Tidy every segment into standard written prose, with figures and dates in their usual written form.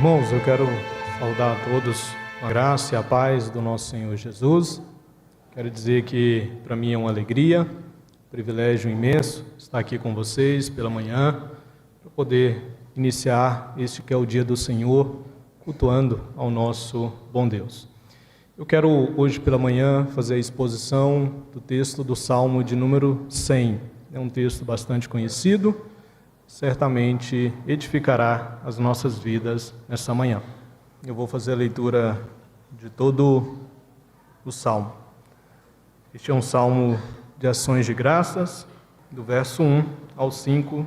Irmãos, eu quero saudar a todos com a graça e a paz do nosso Senhor Jesus. Quero dizer que para mim é uma alegria, um privilégio imenso estar aqui com vocês pela manhã, para poder iniciar este que é o dia do Senhor, cultuando ao nosso bom Deus. Eu quero hoje pela manhã fazer a exposição do texto do Salmo de número 100. É um texto bastante conhecido, certamente edificará as nossas vidas nessa manhã. Eu vou fazer a leitura de todo o Salmo. Este é um Salmo de ações de graças, do verso 1 ao 5,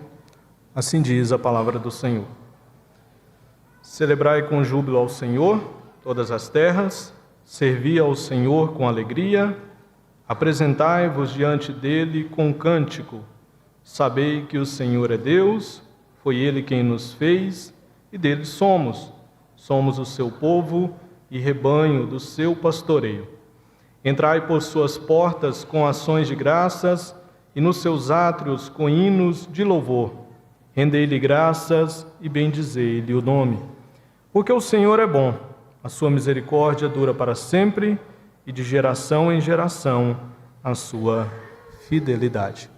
assim diz a palavra do Senhor. Celebrai com júbilo ao Senhor todas as terras, servi ao Senhor com alegria, apresentai-vos diante dele com cântico. Sabei que o Senhor é Deus, foi Ele quem nos fez, e dele somos. Somos o seu povo e rebanho do seu pastoreio. Entrai por suas portas com ações de graças, e nos seus átrios com hinos de louvor. Rendei-lhe graças e bendizei-lhe o nome. Porque o Senhor é bom, a sua misericórdia dura para sempre, e de geração em geração a sua fidelidade.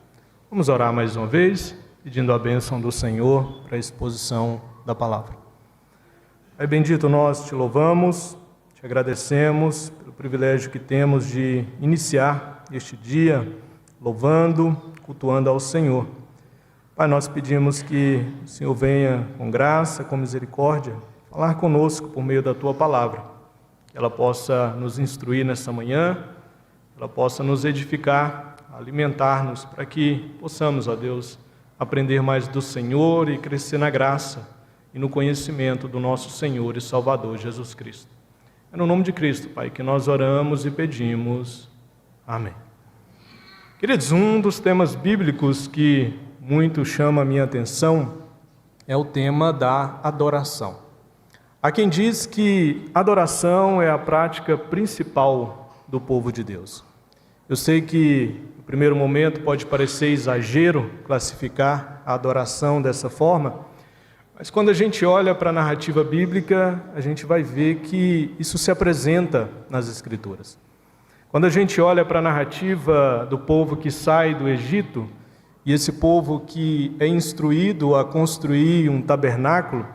Vamos orar mais uma vez, pedindo a bênção do Senhor para a exposição da palavra. Pai bendito, nós te louvamos, te agradecemos pelo privilégio que temos de iniciar este dia louvando, cultuando ao Senhor. Pai, nós pedimos que o Senhor venha com graça, com misericórdia, falar conosco por meio da tua palavra, que ela possa nos instruir nessa manhã, ela possa nos edificar, alimentar-nos, para que possamos, ó Deus, aprender mais do Senhor e crescer na graça e no conhecimento do nosso Senhor e Salvador Jesus Cristo. É no nome de Cristo, Pai, que nós oramos e pedimos. Amém. Queridos, um dos temas bíblicos que muito chama a minha atenção é o tema da adoração. Há quem diz que adoração é a prática principal do povo de Deus. Eu sei que, no primeiro momento, pode parecer exagero classificar a adoração dessa forma, mas quando a gente olha para a narrativa bíblica, a gente vai ver que isso se apresenta nas Escrituras. Quando a gente olha para a narrativa do povo que sai do Egito, e esse povo que é instruído a construir um tabernáculo,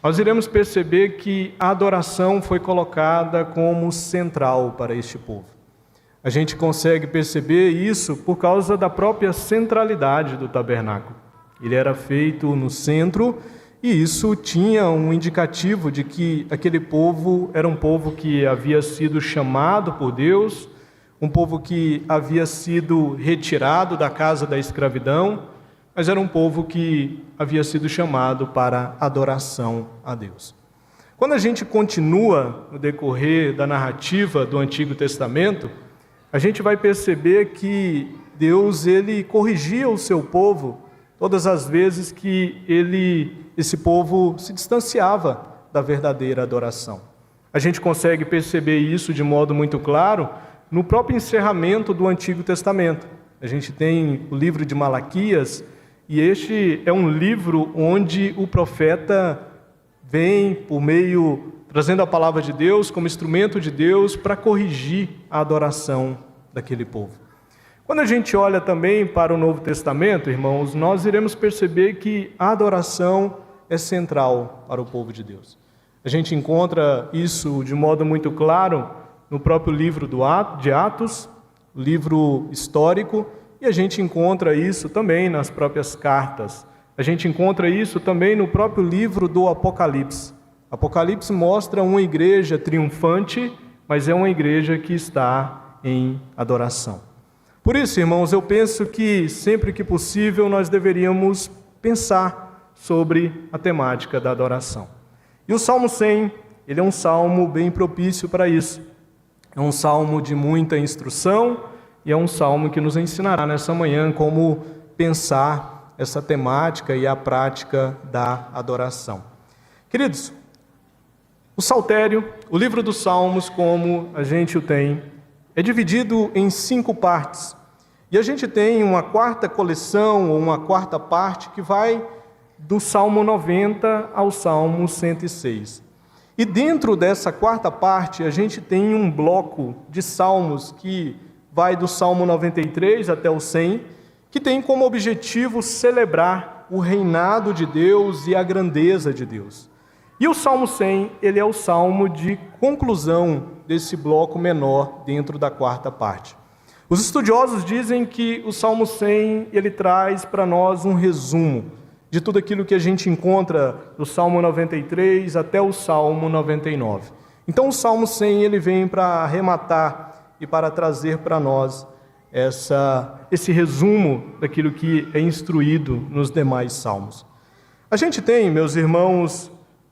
nós iremos perceber que a adoração foi colocada como central para este povo. A gente consegue perceber isso por causa da própria centralidade do tabernáculo. Ele era feito no centro e isso tinha um indicativo de que aquele povo era um povo que havia sido chamado por Deus, um povo que havia sido retirado da casa da escravidão, mas era um povo que havia sido chamado para adoração a Deus. Quando a gente continua no decorrer da narrativa do Antigo Testamento, a gente vai perceber que Deus, ele corrigia o seu povo todas as vezes que esse povo se distanciava da verdadeira adoração. A gente consegue perceber isso de modo muito claro no próprio encerramento do Antigo Testamento. A gente tem o livro de Malaquias, e este é um livro onde o profeta vem trazendo a palavra de Deus como instrumento de Deus para corrigir a adoração daquele povo. Quando a gente olha também para o Novo Testamento, irmãos, nós iremos perceber que a adoração é central para o povo de Deus. A gente encontra isso de modo muito claro no próprio livro de Atos, livro histórico, e a gente encontra isso também nas próprias cartas. A gente encontra isso também no próprio livro do Apocalipse. Apocalipse mostra uma igreja triunfante, mas é uma igreja que está em adoração. Por isso, irmãos, eu penso que sempre que possível nós deveríamos pensar sobre a temática da adoração. E o Salmo 100, ele é um salmo bem propício para isso. É um salmo de muita instrução e é um salmo que nos ensinará nessa manhã como pensar essa temática e a prática da adoração. Queridos, o Saltério, o livro dos Salmos, como a gente o tem, é dividido em 5 partes. E a gente tem uma quarta coleção, ou uma quarta parte, que vai do Salmo 90 ao Salmo 106. E dentro dessa quarta parte, a gente tem um bloco de salmos que vai do Salmo 93 até o 100, que tem como objetivo celebrar o reinado de Deus e a grandeza de Deus. E o Salmo 100, ele é o salmo de conclusão desse bloco menor dentro da quarta parte. Os estudiosos dizem que o Salmo 100, ele traz para nós um resumo de tudo aquilo que a gente encontra do Salmo 93 até o Salmo 99. Então o Salmo 100, ele vem para arrematar e para trazer para nós esse resumo daquilo que é instruído nos demais salmos. A gente tem, meus irmãos,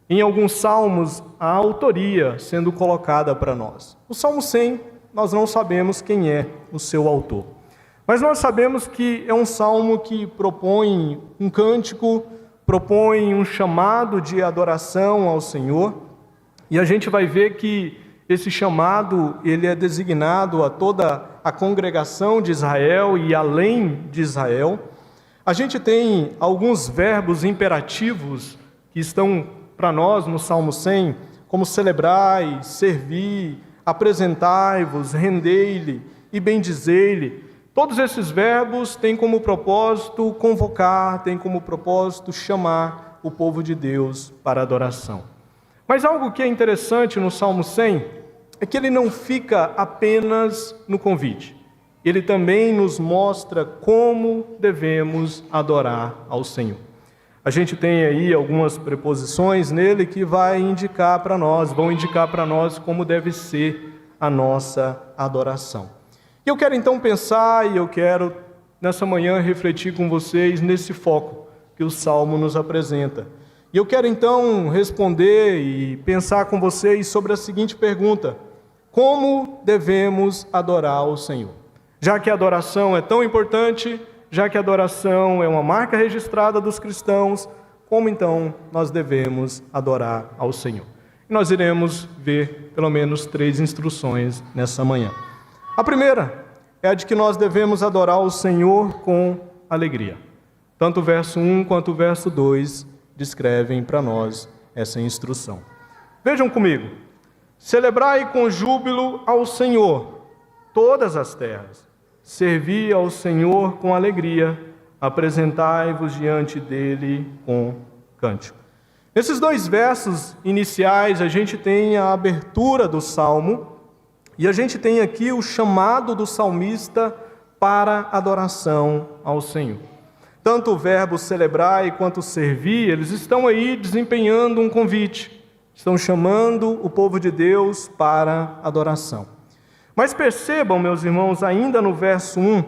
em alguns salmos, a autoria sendo colocada para nós. O Salmo 100, nós não sabemos quem é o seu autor. Mas nós sabemos que é um salmo que propõe um cântico, propõe um chamado de adoração ao Senhor. E a gente vai ver que esse chamado, ele é designado a toda a congregação de Israel e além de Israel. A gente tem alguns verbos imperativos que estão para nós no Salmo 100, como celebrai, servir, apresentai-vos, rendei-lhe e bendizei-lhe. Todos esses verbos têm como propósito convocar, têm como propósito chamar o povo de Deus para adoração. Mas algo que é interessante no Salmo 100 é que ele não fica apenas no convite. Ele também nos mostra como devemos adorar ao Senhor. A gente tem aí algumas preposições nele que vão indicar para nós como deve ser a nossa adoração. E eu quero então pensar e eu quero nessa manhã refletir com vocês nesse foco que o Salmo nos apresenta. E eu quero então responder e pensar com vocês sobre a seguinte pergunta: como devemos adorar o Senhor? Já que a adoração é tão importante, já que a adoração é uma marca registrada dos cristãos, como então nós devemos adorar ao Senhor? E nós iremos ver pelo menos 3 instruções nessa manhã. A primeira é a de que nós devemos adorar o Senhor com alegria. Tanto o verso 1 quanto o verso 2 descrevem para nós essa instrução. Vejam comigo. Celebrai com júbilo ao Senhor todas as terras. Servi ao Senhor com alegria. Apresentai-vos diante dele com cântico. Nesses 2 versos iniciais, a gente tem a abertura do Salmo e a gente tem aqui o chamado do salmista para adoração ao Senhor. Tanto o verbo celebrar quanto servir, eles estão aí desempenhando um convite. Estão chamando o povo de Deus para adoração. Mas percebam, meus irmãos, ainda no verso 1,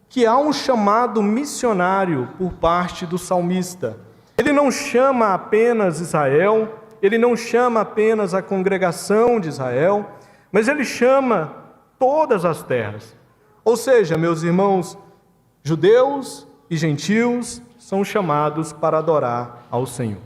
que há um chamado missionário por parte do salmista. Ele não chama apenas Israel, ele não chama apenas a congregação de Israel, mas ele chama todas as terras. Ou seja, meus irmãos, judeus e gentios são chamados para adorar ao Senhor.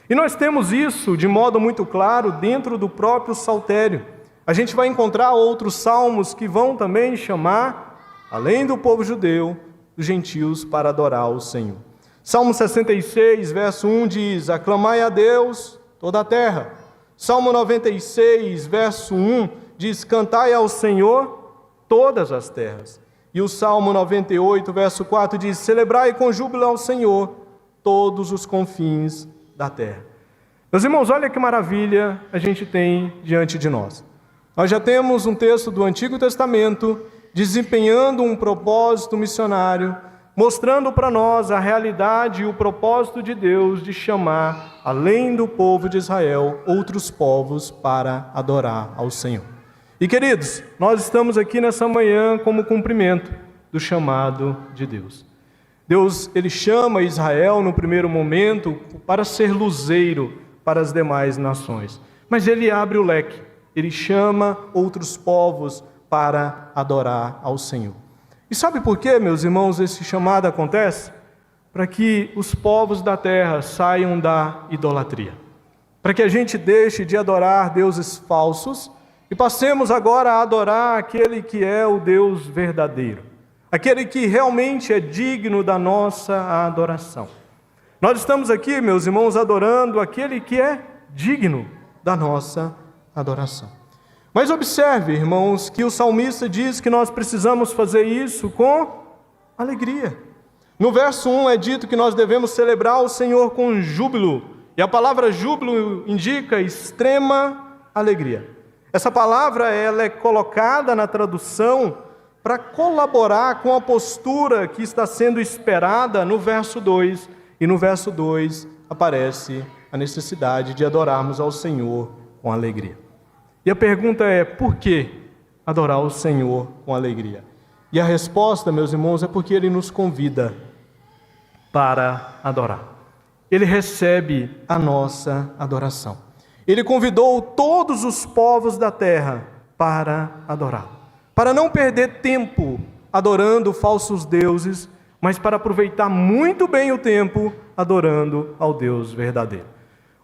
E nós temos isso de modo muito claro dentro do próprio saltério. A gente vai encontrar outros salmos que vão também chamar, além do povo judeu, os gentios para adorar ao Senhor. Salmo 66, verso 1 diz: aclamai a Deus toda a terra. Salmo 96, verso 1 diz: cantai ao Senhor todas as terras. E o Salmo 98, verso 4 diz: celebrai com júbilo ao Senhor todos os confins da terra. Meus irmãos, olha que maravilha a gente tem diante de nós. Nós já temos um texto do Antigo Testamento desempenhando um propósito missionário, mostrando para nós a realidade e o propósito de Deus de chamar, além do povo de Israel, outros povos para adorar ao Senhor. E queridos, nós estamos aqui nessa manhã como cumprimento do chamado de Deus. Deus, ele chama Israel no primeiro momento para ser luzeiro para as demais nações. Mas ele abre o leque, ele chama outros povos para adorar ao Senhor. E sabe por que, meus irmãos, esse chamado acontece? Para que os povos da terra saiam da idolatria. Para que a gente deixe de adorar deuses falsos e passemos agora a adorar aquele que é o Deus verdadeiro. Aquele que realmente é digno da nossa adoração. Nós estamos aqui, meus irmãos, adorando aquele que é digno da nossa adoração. Mas observe, irmãos, que o salmista diz que nós precisamos fazer isso com alegria. No verso 1 é dito que nós devemos celebrar o Senhor com júbilo. E a palavra júbilo indica extrema alegria. Essa palavra ela é colocada na tradução para colaborar com a postura que está sendo esperada no verso 2. E no verso 2 aparece a necessidade de adorarmos ao Senhor com alegria. E a pergunta é, por que adorar o Senhor com alegria? E a resposta, meus irmãos, é porque Ele nos convida para adorar. Ele recebe a nossa adoração. Ele convidou todos os povos da terra para adorar. Para não perder tempo adorando falsos deuses, mas para aproveitar muito bem o tempo adorando ao Deus verdadeiro.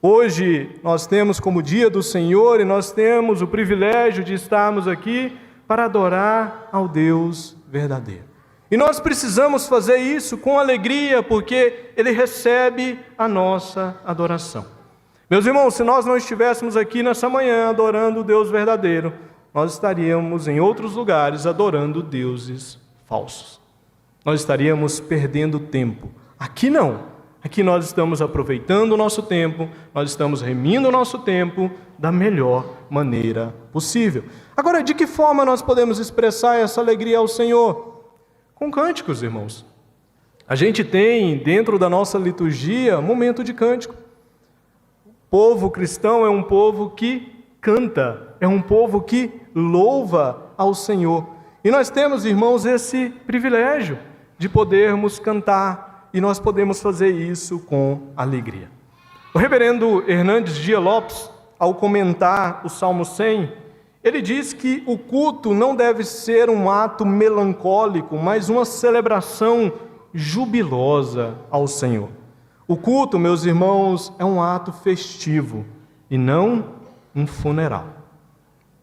Hoje nós temos como dia do Senhor e nós temos o privilégio de estarmos aqui para adorar ao Deus verdadeiro. E nós precisamos fazer isso com alegria, porque Ele recebe a nossa adoração. Meus irmãos, se nós não estivéssemos aqui nessa manhã adorando o Deus verdadeiro, nós estaríamos em outros lugares adorando deuses falsos. Nós estaríamos perdendo tempo. Aqui não. Aqui nós estamos aproveitando o nosso tempo, nós estamos remindo o nosso tempo da melhor maneira possível. Agora, de que forma nós podemos expressar essa alegria ao Senhor? Com cânticos, irmãos. A gente tem, dentro da nossa liturgia, momento de cântico. O povo cristão é um povo que canta, é um povo que louva ao Senhor. E nós temos, irmãos, esse privilégio de podermos cantar, e nós podemos fazer isso com alegria. O reverendo Hernandes Dias Lopes, ao comentar o Salmo 100, ele diz que o culto não deve ser um ato melancólico, mas uma celebração jubilosa ao Senhor. O culto, meus irmãos, é um ato festivo e não um funeral.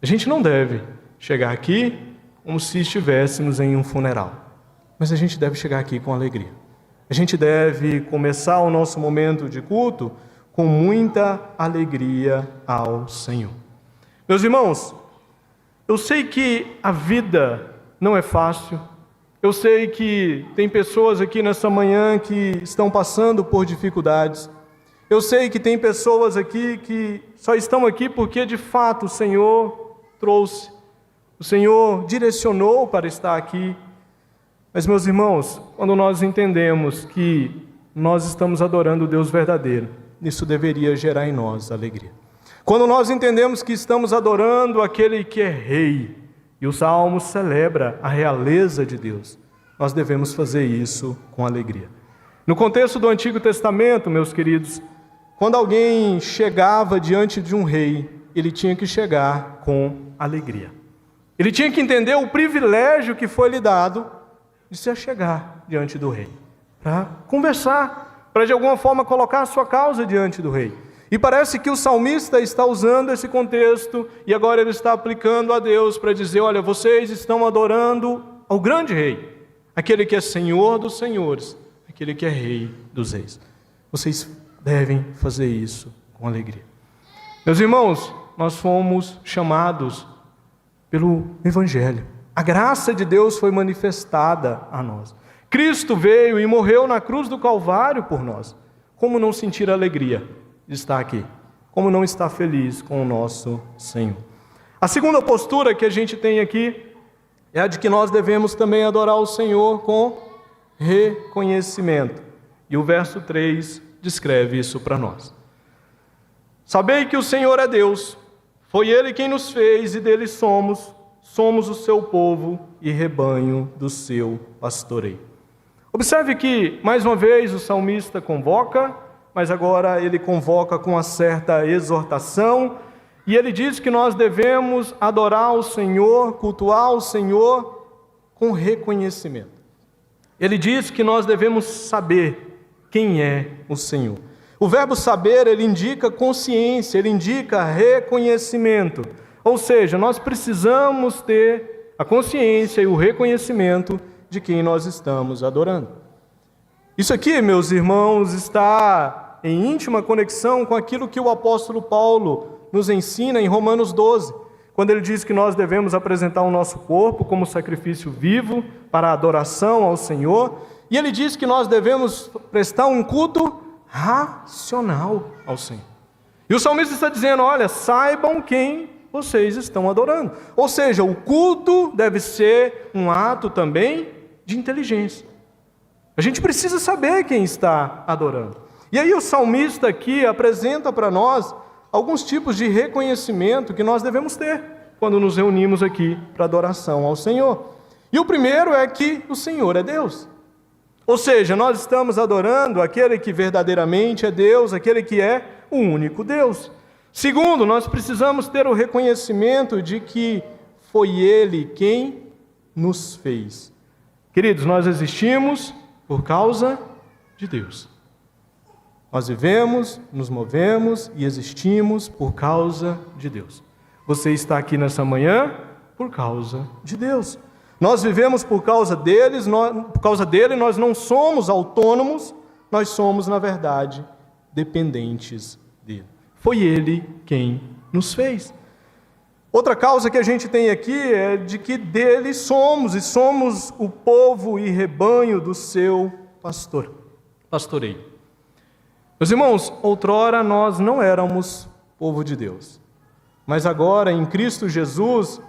A gente não deve chegar aqui como se estivéssemos em um funeral, mas a gente deve chegar aqui com alegria. A gente deve começar o nosso momento de culto com muita alegria ao Senhor. Meus irmãos, eu sei que a vida não é fácil. Eu sei que tem pessoas aqui nessa manhã que estão passando por dificuldades. Eu sei que tem pessoas aqui que só estão aqui porque de fato o Senhor trouxe. O Senhor direcionou para estar aqui. Mas, meus irmãos, quando nós entendemos que nós estamos adorando o Deus verdadeiro, isso deveria gerar em nós alegria. Quando nós entendemos que estamos adorando aquele que é rei, e o Salmo celebra a realeza de Deus, nós devemos fazer isso com alegria. No contexto do Antigo Testamento, meus queridos, quando alguém chegava diante de um rei, ele tinha que chegar com alegria. Ele tinha que entender o privilégio que foi lhe dado de se achegar diante do rei, para conversar, para de alguma forma colocar a sua causa diante do rei. E parece que o salmista está usando esse contexto e agora ele está aplicando a Deus para dizer, olha, vocês estão adorando ao grande rei, aquele que é Senhor dos senhores, aquele que é Rei dos reis. Vocês devem fazer isso com alegria. Meus irmãos, nós fomos chamados pelo Evangelho. A graça de Deus foi manifestada a nós. Cristo veio e morreu na cruz do Calvário por nós. Como não sentir alegria de estar aqui? Como não estar feliz com o nosso Senhor? A segunda postura que a gente tem aqui é a de que nós devemos também adorar o Senhor com reconhecimento. E o verso 3 descreve isso para nós. Sabei que o Senhor é Deus, foi Ele quem nos fez e dele somos o seu povo e rebanho do seu pastoreio. Observe que, mais uma vez, o salmista convoca, mas agora ele convoca com uma certa exortação, e ele diz que nós devemos adorar o Senhor, cultuar o Senhor com reconhecimento. Ele diz que nós devemos saber quem é o Senhor. O verbo saber, ele indica consciência, ele indica reconhecimento. Ou seja, nós precisamos ter a consciência e o reconhecimento de quem nós estamos adorando. Isso aqui, meus irmãos, está em íntima conexão com aquilo que o apóstolo Paulo nos ensina em Romanos 12, quando ele diz que nós devemos apresentar o nosso corpo como sacrifício vivo para a adoração ao Senhor, e ele diz que nós devemos prestar um culto racional ao Senhor. E o salmista está dizendo, olha, saibam quem vocês estão adorando. Ou seja, o culto deve ser um ato também de inteligência. A gente precisa saber quem está adorando. E aí o salmista aqui apresenta para nós alguns tipos de reconhecimento que nós devemos ter quando nos reunimos aqui para adoração ao Senhor. E o primeiro é que o Senhor é Deus. Ou seja, nós estamos adorando aquele que verdadeiramente é Deus, aquele que é o único Deus. Segundo, nós precisamos ter o reconhecimento de que foi Ele quem nos fez. Queridos, nós existimos por causa de Deus. Nós vivemos, nos movemos e existimos por causa de Deus. Você está aqui nessa manhã por causa de Deus. Nós vivemos por causa dele, nós não somos autônomos, nós somos, na verdade, dependentes dele. Foi ele quem nos fez. Outra causa que a gente tem aqui é de que dele somos, e somos o povo e rebanho do seu pastoreio. Meus irmãos, outrora nós não éramos povo de Deus, mas agora em Cristo Jesus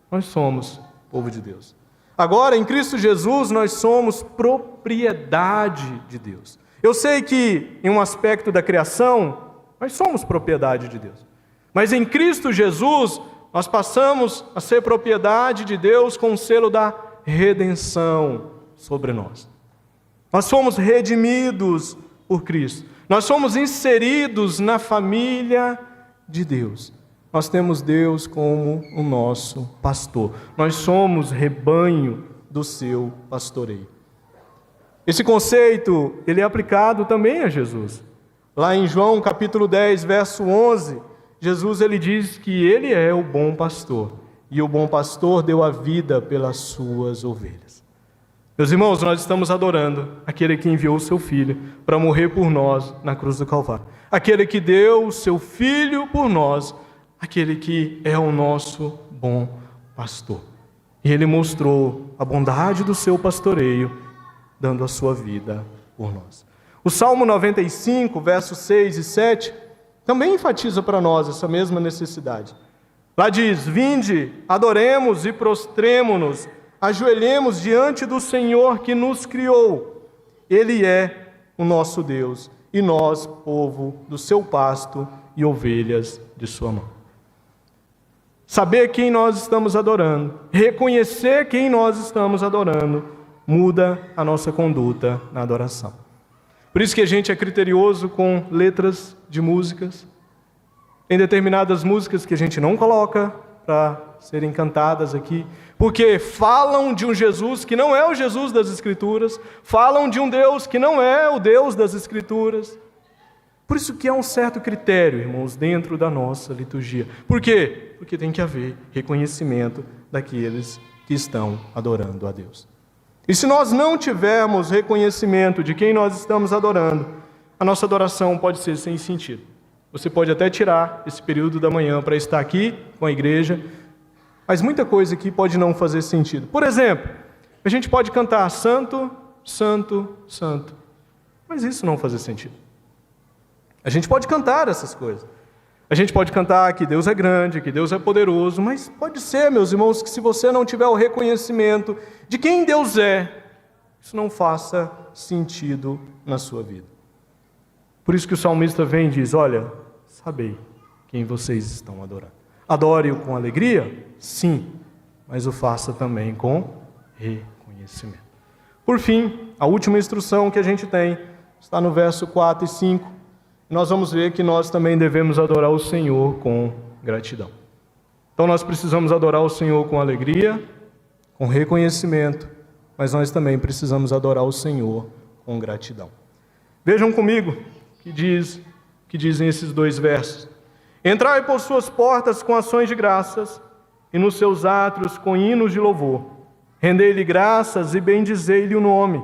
nós somos povo de Deus. Agora em Cristo Jesus nós somos propriedade de Deus. Eu sei que em um aspecto da criação nós somos propriedade de Deus, mas em Cristo Jesus nós passamos a ser propriedade de Deus com o selo da redenção sobre nós. Nós fomos redimidos por Cristo. Nós somos inseridos na família de Deus. Nós temos Deus como o nosso pastor. Nós somos rebanho do seu pastoreio. Esse conceito, ele é aplicado também a Jesus. Lá em João capítulo 10, verso 11, Jesus ele diz que ele é o bom pastor. E o bom pastor deu a vida pelas suas ovelhas. Meus irmãos, nós estamos adorando aquele que enviou o seu Filho para morrer por nós na cruz do Calvário. Aquele que deu o seu Filho por nós, aquele que é o nosso bom pastor. E ele mostrou a bondade do seu pastoreio, dando a sua vida por nós. O Salmo 95, versos 6 e 7, também enfatiza para nós essa mesma necessidade. Lá diz, vinde, adoremos e prostremo-nos, ajoelhemos diante do Senhor que nos criou. Ele é o nosso Deus, e nós, povo do seu pasto e ovelhas de sua mão. Saber quem nós estamos adorando, reconhecer quem nós estamos adorando, muda a nossa conduta na adoração. Por isso que a gente é criterioso com letras de músicas. Tem determinadas músicas que a gente não coloca para serem cantadas aqui, porque falam de um Jesus que não é o Jesus das Escrituras, falam de um Deus que não é o Deus das Escrituras. Por isso que há um certo critério, irmãos, dentro da nossa liturgia. Por quê? Porque tem que haver reconhecimento daqueles que estão adorando a Deus. E se nós não tivermos reconhecimento de quem nós estamos adorando, a nossa adoração pode ser sem sentido. Você pode até tirar esse período da manhã para estar aqui com a igreja, mas muita coisa aqui pode não fazer sentido. Por exemplo, a gente pode cantar Santo, Santo, Santo, mas isso não faz sentido. A gente pode cantar essas coisas. A gente pode cantar que Deus é grande, que Deus é poderoso, mas pode ser, meus irmãos, que se você não tiver o reconhecimento de quem Deus é, isso não faça sentido na sua vida. Por isso que o salmista vem e diz, olha, sabei quem vocês estão adorando. Adore-o com alegria? Sim, mas o faça também com reconhecimento. Por fim, a última instrução que a gente tem está no verso 4 e 5. Nós vamos ver que nós também devemos adorar o Senhor com gratidão. Então nós precisamos adorar o Senhor com alegria, com reconhecimento, mas nós também precisamos adorar o Senhor com gratidão. Vejam comigo que dizem esses dois versos. Entrai por suas portas com ações de graças, e nos seus átrios com hinos de louvor. Rendei-lhe graças e bendizei-lhe o nome.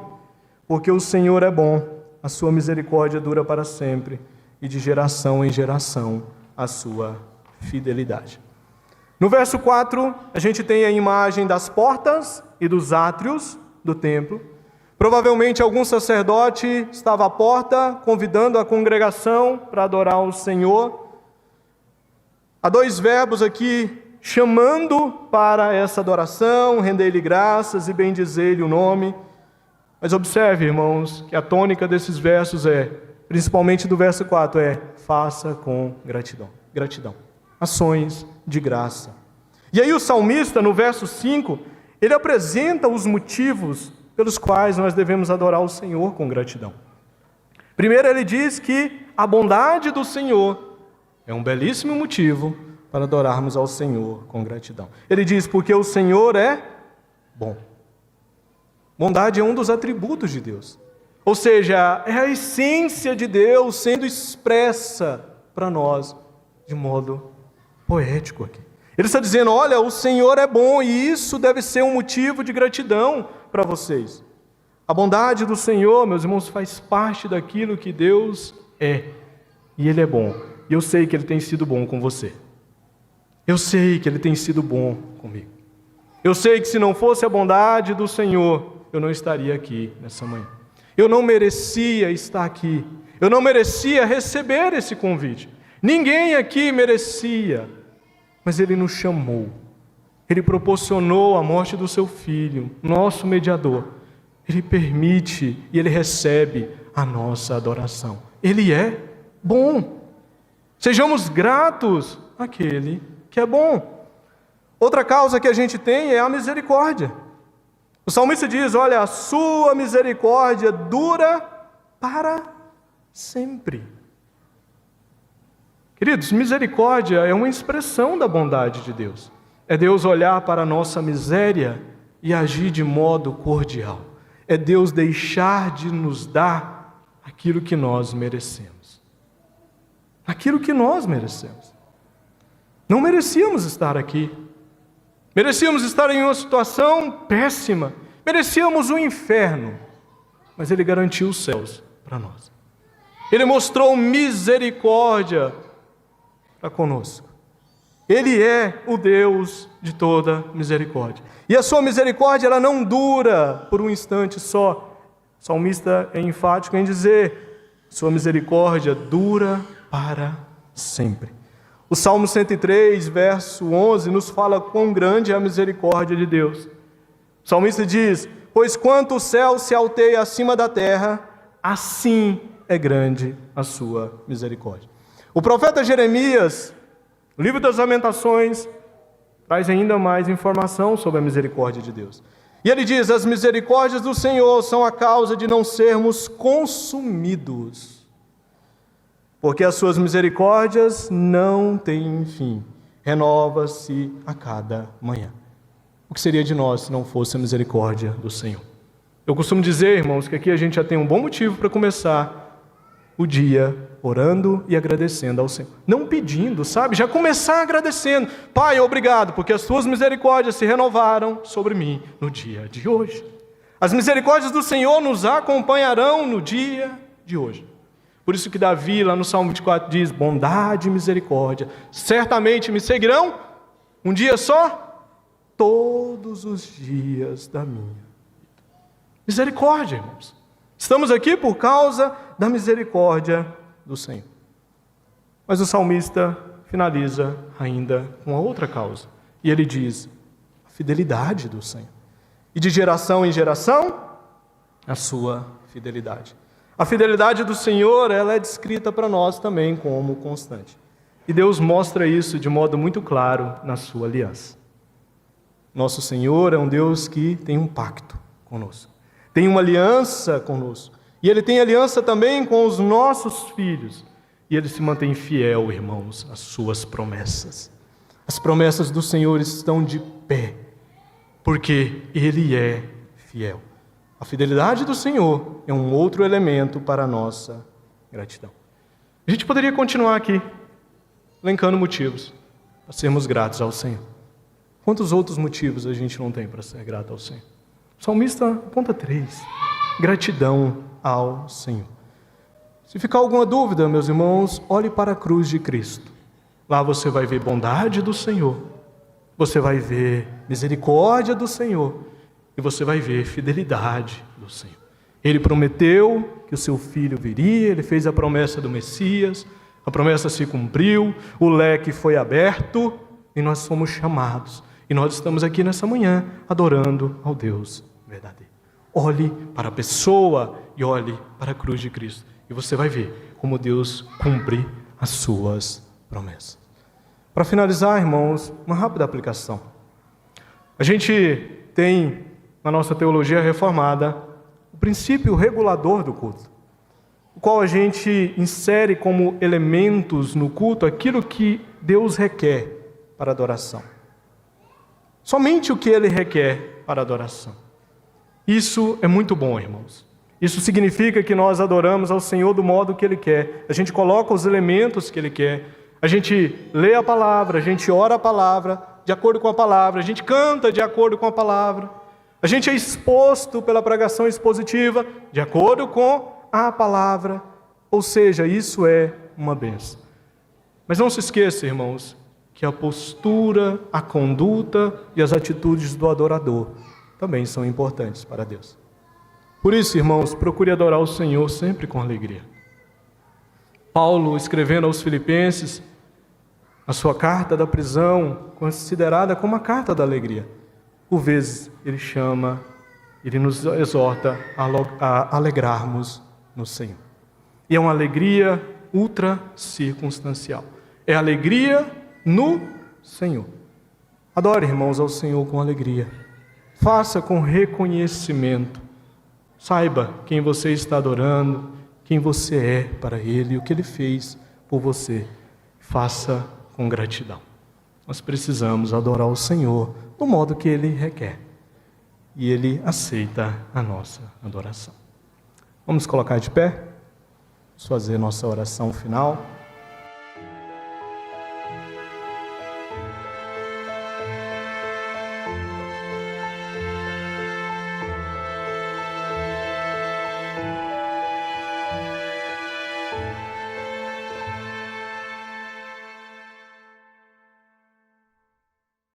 porque o Senhor é bom, a sua misericórdia dura para sempre, e de geração em geração a sua fidelidade. No verso 4, a gente tem a imagem das portas e dos átrios do templo. Provavelmente algum sacerdote estava à porta, convidando a congregação para adorar o Senhor. Há dois verbos aqui, chamando para essa adoração, render-lhe graças e bendizer-lhe o nome. Mas observe, irmãos, que a tônica desses versos principalmente do verso 4, faça com gratidão. Gratidão. Ações de graça. E aí o salmista, no verso 5, ele apresenta os motivos pelos quais nós devemos adorar o Senhor com gratidão. Primeiro ele diz que a bondade do Senhor é um belíssimo motivo para adorarmos ao Senhor com gratidão. Ele diz, porque o Senhor é bom. Bondade é um dos atributos de Deus. Ou seja, é a essência de Deus sendo expressa para nós de modo poético aqui. Ele está dizendo, olha, o Senhor é bom e isso deve ser um motivo de gratidão para vocês. A bondade do Senhor, meus irmãos, faz parte daquilo que Deus é. E Ele é bom. E eu sei que Ele tem sido bom com você. Eu sei que Ele tem sido bom comigo. Eu sei que se não fosse a bondade do Senhor, eu não estaria aqui nessa manhã. Eu não merecia estar aqui. Eu não merecia receber esse convite. Ninguém aqui merecia. Mas Ele nos chamou. Ele proporcionou a morte do seu Filho, nosso mediador. Ele permite e Ele recebe a nossa adoração. Ele é bom. Sejamos gratos àquele que é bom. Outra causa que a gente tem é a misericórdia. O salmista diz, olha, a sua misericórdia dura para sempre. Queridos, misericórdia é uma expressão da bondade de Deus. É Deus olhar para a nossa miséria e agir de modo cordial. É Deus deixar de nos dar aquilo que nós merecemos. Aquilo que nós merecemos. Não merecíamos estar aqui. Merecíamos estar em uma situação péssima. Merecíamos o inferno. Mas Ele garantiu os céus para nós. Ele mostrou misericórdia para conosco. Ele é o Deus de toda misericórdia. E a sua misericórdia, ela não dura por um instante só. O salmista é enfático em dizer, sua misericórdia dura para sempre. O Salmo 103, verso 11, nos fala quão grande é a misericórdia de Deus. O salmista diz, pois quanto o céu se alteia acima da terra, assim é grande a sua misericórdia. O profeta Jeremias, o livro das Lamentações, traz ainda mais informação sobre a misericórdia de Deus. E ele diz, as misericórdias do Senhor são a causa de não sermos consumidos, porque as suas misericórdias não têm fim, renova-se a cada manhã. O que seria de nós se não fosse a misericórdia do Senhor? Eu costumo dizer, irmãos, que aqui a gente já tem um bom motivo para começar o dia orando e agradecendo ao Senhor. Não pedindo, sabe? Já começar agradecendo. Pai, obrigado, porque as tuas misericórdias se renovaram sobre mim no dia de hoje. As misericórdias do Senhor nos acompanharão no dia de hoje. Por isso que Davi, lá no Salmo 24, diz, bondade e misericórdia certamente me seguirão um dia só, todos os dias da minha vida. Misericórdia, irmãos. Estamos aqui por causa da misericórdia do Senhor. Mas o salmista finaliza ainda com a outra causa. E ele diz, a fidelidade do Senhor. E de geração em geração, a sua fidelidade. A fidelidade do Senhor, ela é descrita para nós também como constante. E Deus mostra isso de modo muito claro na sua aliança. Nosso Senhor é um Deus que tem um pacto conosco. Tem uma aliança conosco. E Ele tem aliança também com os nossos filhos. E Ele se mantém fiel, irmãos, às suas promessas. As promessas do Senhor estão de pé, porque Ele é fiel. A fidelidade do Senhor é um outro elemento para a nossa gratidão. A gente poderia continuar aqui, elencando motivos para sermos gratos ao Senhor. Quantos outros motivos a gente não tem para ser grato ao Senhor? O salmista aponta 3. gratidão ao Senhor. Se ficar alguma dúvida, meus irmãos, olhe para a cruz de Cristo. Lá você vai ver bondade do Senhor, você vai ver misericórdia do Senhor e você vai ver fidelidade do Senhor. Ele prometeu que o seu filho viria, ele fez a promessa do Messias, a promessa se cumpriu, o leque foi aberto e nós fomos chamados. E nós estamos aqui nessa manhã adorando ao Deus verdadeiro. Olhe para a pessoa e olhe para a cruz de Cristo. E você vai ver como Deus cumpre as suas promessas. Para finalizar, irmãos, uma rápida aplicação. A gente tem na nossa teologia reformada o princípio regulador do culto, o qual a gente insere como elementos no culto aquilo que Deus requer para adoração. Somente o que Ele requer para adoração. Isso é muito bom, irmãos. Isso significa que nós adoramos ao Senhor do modo que Ele quer. A gente coloca os elementos que Ele quer. A gente lê a palavra, a gente ora a palavra de acordo com a palavra, a gente canta de acordo com a palavra. A gente é exposto pela pregação expositiva de acordo com a palavra. Ou seja, isso é uma bênção. Mas não se esqueça, irmãos, que a postura, a conduta e as atitudes do adorador também são importantes para Deus. Por isso, irmãos, procure adorar o Senhor sempre com alegria. Paulo, escrevendo aos Filipenses, a sua carta da prisão, considerada como a carta da alegria, por vezes ele nos exorta a alegrarmos no Senhor. E é uma alegria ultra circunstancial. É alegria no Senhor. Adore, irmãos, ao Senhor com alegria. Faça com reconhecimento. Saiba quem você está adorando, quem você é para Ele e o que Ele fez por você. Faça com gratidão. Nós precisamos adorar o Senhor do modo que Ele requer. E Ele aceita a nossa adoração. Vamos colocar de pé? Vamos fazer nossa oração final.